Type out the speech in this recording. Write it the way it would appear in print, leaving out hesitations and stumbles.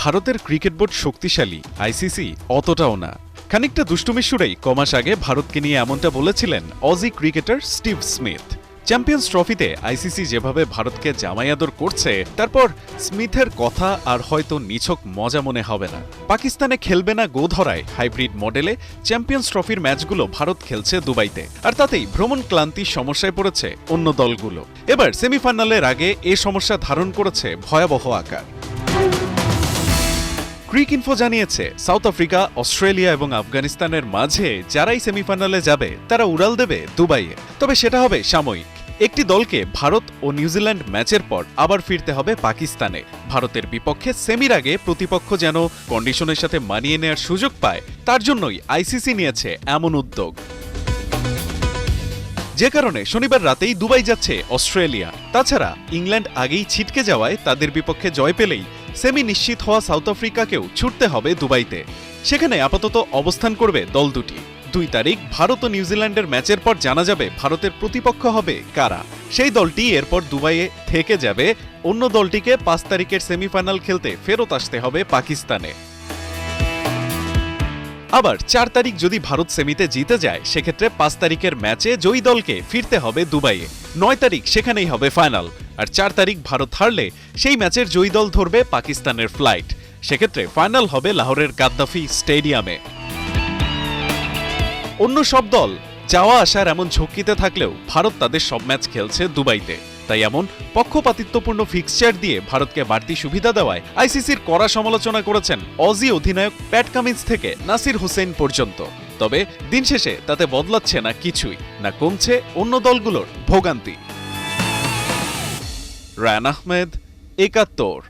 ভারতের cricket board শক্তিশালী, ICC অতটাও না। খানিকটা দুষ্টুমির সুরেই কমাস আগে ভারতকে নিয়ে এমনটা বলেছিলেন Aussie cricketer Steve Smith. Champions ট্রফিতে আইসিসি যেভাবে ভারতকে জামাইয়াদর করছে, তারপর স্মিথের কথা আর হয়তো নিছক মজা মনে হবে না। পাকিস্তানে খেলবে না গো ধরায় হাইব্রিড মডেলে চ্যাম্পিয়ন্স ট্রফির ম্যাচগুলো ভারত খেলছে দুবাইতে, আর তাতেই ভ্রমণ ক্লান্তির সমস্যায় পড়েছে অন্য দলগুলো। এবার সেমিফাইনালের আগে এ সমস্যা ধারণ করেছে ভয়াবহ আকার। ক্রিকইনফো জানিয়েছে, সাউথ আফ্রিকা, অস্ট্রেলিয়া এবং আফগানিস্তানের মাঝে যারাই সেমিফাইনালে যাবে তারা উড়াল দেবে দুবাইয়ে। তবে সেটা হবে সাময়িক। একটি দলকে ভারত ও নিউজিল্যান্ড ম্যাচের পর আবার ফিরতে হবে পাকিস্তানে। ভারতের বিপক্ষে সেমির আগে প্রতিপক্ষ যেন কন্ডিশনের সাথে মানিয়ে নেওয়ার সুযোগ পায়, তার জন্যই আইসিসি নিয়েছে এমন উদ্যোগ। যে কারণে শনিবার রাতেই দুবাই যাচ্ছে অস্ট্রেলিয়া। তাছাড়া ইংল্যান্ড আগেই ছিটকে যাওয়ায় তাদের বিপক্ষে জয় পেলেই সেমি নিশ্চিত হওয়া সাউথ আফ্রিকাকেও ছুটতে হবে দুবাইতে। সেখানে আপাতত অবস্থান করবে দল দুটি। 2 তারিখ ভারত ও নিউজিল্যান্ডের ম্যাচের পর জানা যাবে ভারতের প্রতিপক্ষ হবে কারা। সেই দলটি এরপর দুবাইয়ে থেকে যাবে, অন্য দলটিকে 5 তারিখের সেমিফাইনাল খেলতে ফেরত আসতে হবে পাকিস্তানে। আবার 4 তারিখ যদি ভারত সেমিতে জিতে যায়, সেক্ষেত্রে 5 তারিখের ম্যাচে জয়ী দলকে ফিরতে হবে দুবাইয়ে। 9 তারিখ সেখানেই হবে ফাইনাল। আর 4 তারিখ ভারত হারলে সেই ম্যাচের জয়ী দল ধরবে পাকিস্তানের ফ্লাইট। সেক্ষেত্রে ফাইনাল হবে লাহোরের গাদ্দাফি স্টেডিয়ামে। অন্য সব দল যাওয়া আসার এমন ঝক্কিতে থাকলেও ভারত তাদের সব ম্যাচ খেলছে দুবাইতে। তাই এমন পক্ষপাতিত্বপূর্ণ ফিক্সচার দিয়ে ভারতকে বাড়তি সুবিধা দেওয়ায় আইসিসির কড়া সমালোচনা করেছেন অজি অধিনায়ক প্যাট কামিন্স থেকে নাসির হুসেইন পর্যন্ত। তবে দিন শেষে তাতে বদলাচ্ছে না কিছুই, না কমছে অন্য দলগুলোর ভোগান্তি। রায়ান আহমেদ, ৭১।